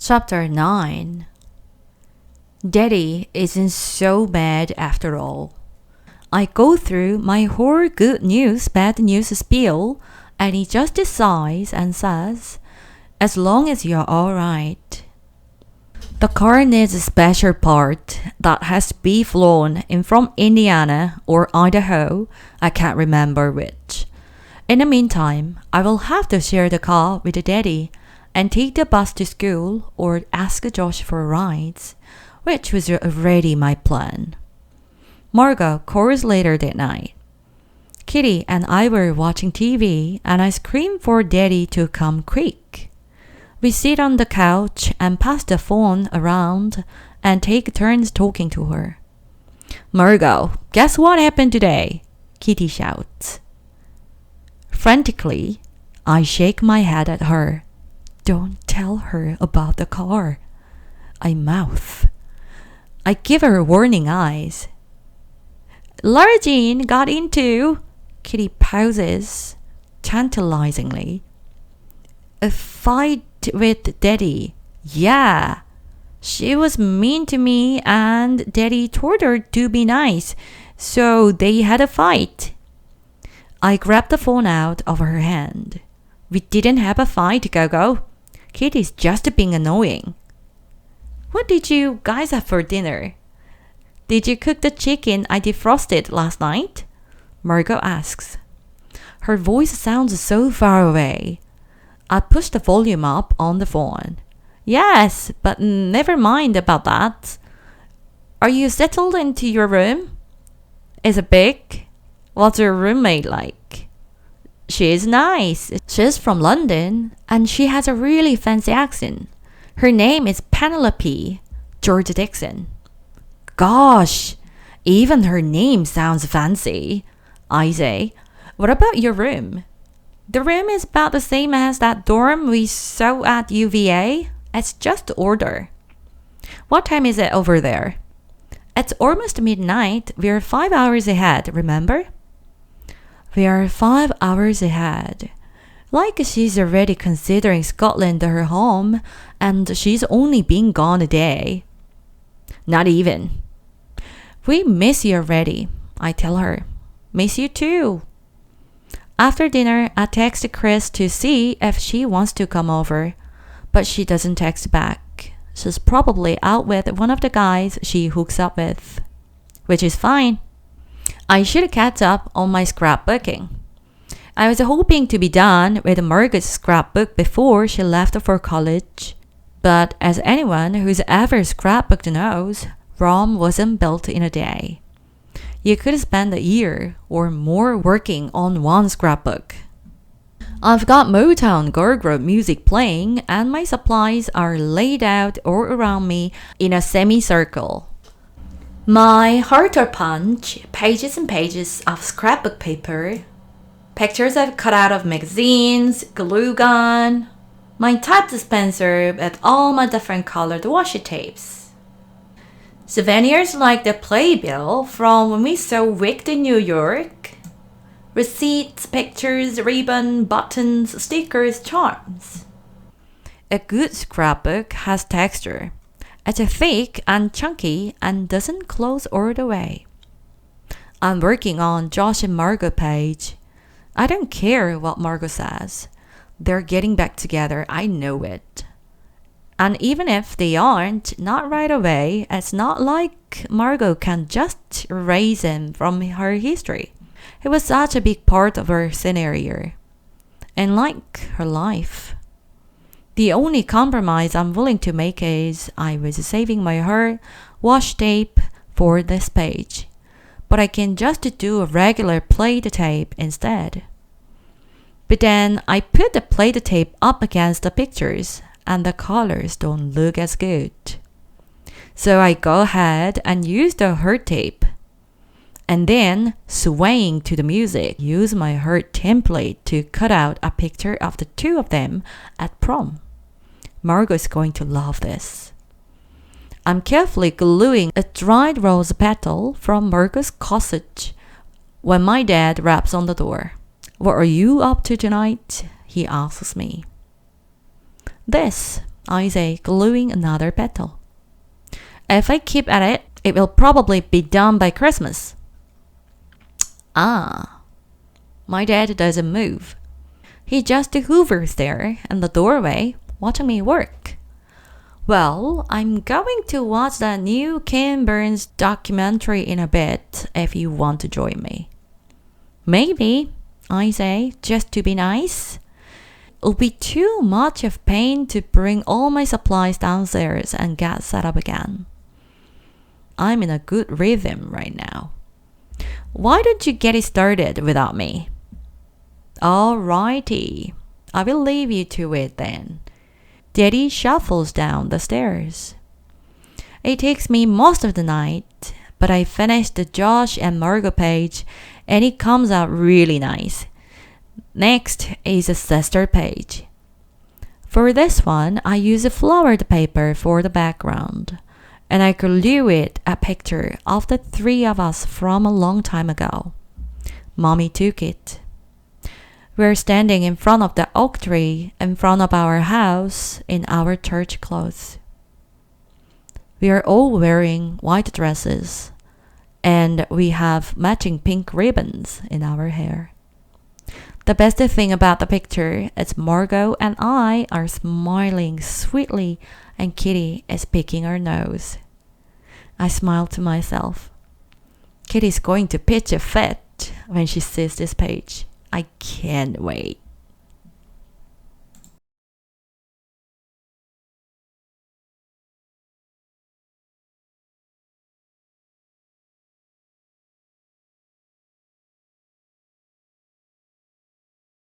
Chapter 9. Daddy isn't so bad after all. I go through my whole good news, bad news spiel, and he just sighs and says, as long as you're alright. The car needs a special part that has to be flown in from Indiana or Idaho, I can't remember which. In the meantime, I will have to share the car with Daddy and take the bus to school or ask Josh for rides, which was already my plan. Margot calls later that night. Kitty and I were watching TV and I screamed for Daddy to come quick. We sit on the couch and pass the phone around and take turns talking to her. Margot, guess what happened today? Kitty shouts. Frantically, I shake my head at her. Don't tell her about the car. I mouth. I give her warning eyes. Lara Jean got into, Kitty pauses, tantalizingly. A fight with Daddy. Yeah. She was mean to me and Daddy told her to be nice, so they had a fight. I grabbed the phone out of her hand. We didn't have a fight, Gogo. Kitty's just being annoying. What did you guys have for dinner? Did you cook the chicken I defrosted last night? Margot asks. Her voice sounds so far away. I push the volume up on the phone. Yes, but never mind about that. Are you settled into your room? Is it big? What's your roommate like? She's nice. She's from London, and she has a really fancy accent. Her name is Penelope, George Dixon. Gosh, even her name sounds fancy, I say. What about your room? The room is about the same as that dorm we saw at UVA. It's just order. What time is it over there? It's almost midnight. We're 5 hours ahead, remember? We are 5 hours ahead. Like she's already considering Scotland her home, and she's only been gone a day. Not even. We miss you already, I tell her. Miss you too. After dinner, I text Chris to see if she wants to come over, but she doesn't text back. She's probably out with one of the guys she hooks up with, which is fine. I should catch up on my scrapbooking. I was hoping to be done with Margaret's scrapbook before she left for college, but as anyone who's ever scrapbooked knows, Rome wasn't built in a day. You could spend a year or more working on one scrapbook. I've got Motown girl group music playing and my supplies are laid out all around me in a semicircle. My halter punch, pages and pages of scrapbook paper, pictures I've cut out of magazines, glue gun, my type dispenser with all my different colored washi tapes. Souvenirs like the playbill from when we saw Wicked in New York. Receipts, pictures, ribbon, buttons, stickers, charms. A good scrapbook has texture. It's thick and chunky and doesn't close all the way. I'm working on Josh and Margot page. I don't care what Margot says. They're getting back together, I know it. And even if they aren't, not right away, it's not like Margot can just erase him from her history. He was such a big part of her scenario. And like her life. The only compromise I'm willing to make is I was saving my hair washi tape for this page. But I can just do a regular plate tape instead. But then I put the plate tape up against the pictures and the colors don't look as good. So I go ahead and use the heart tape. And then, swaying to the music, use my heart template to cut out a picture of the two of them at prom. Margot's going to love this. I'm carefully gluing a dried rose petal from Margot's corset when my dad raps on the door. What are you up to tonight? He asks me. This, I say, gluing another petal. If I keep at it, it will probably be done by Christmas. Ah. My dad doesn't move. He just hovers there in the doorway, watching me work. Well, I'm going to watch that new Ken Burns documentary in a bit if you want to join me. Maybe, I say, just to be nice. It'll be too much of pain to bring all my supplies downstairs and get set up again. I'm in a good rhythm right now. Why don't you get it started without me? Alrighty, I will leave you to it then. Daddy shuffles down the stairs. It takes me most of the night, but I finish the Josh and Margot page and it comes out really nice. Next is a sister page. For this one, I use a flowered paper for the background, and I glue it a picture of the three of us from a long time ago. Mommy took it. We're standing in front of the oak tree in front of our house in our church clothes. We are all wearing white dresses, and we have matching pink ribbons in our hair. The best thing about the picture is Margot and I are smiling sweetly and Kitty is picking her nose. I smile to myself. Kitty's going to pitch a fit when she sees this page. I can't wait.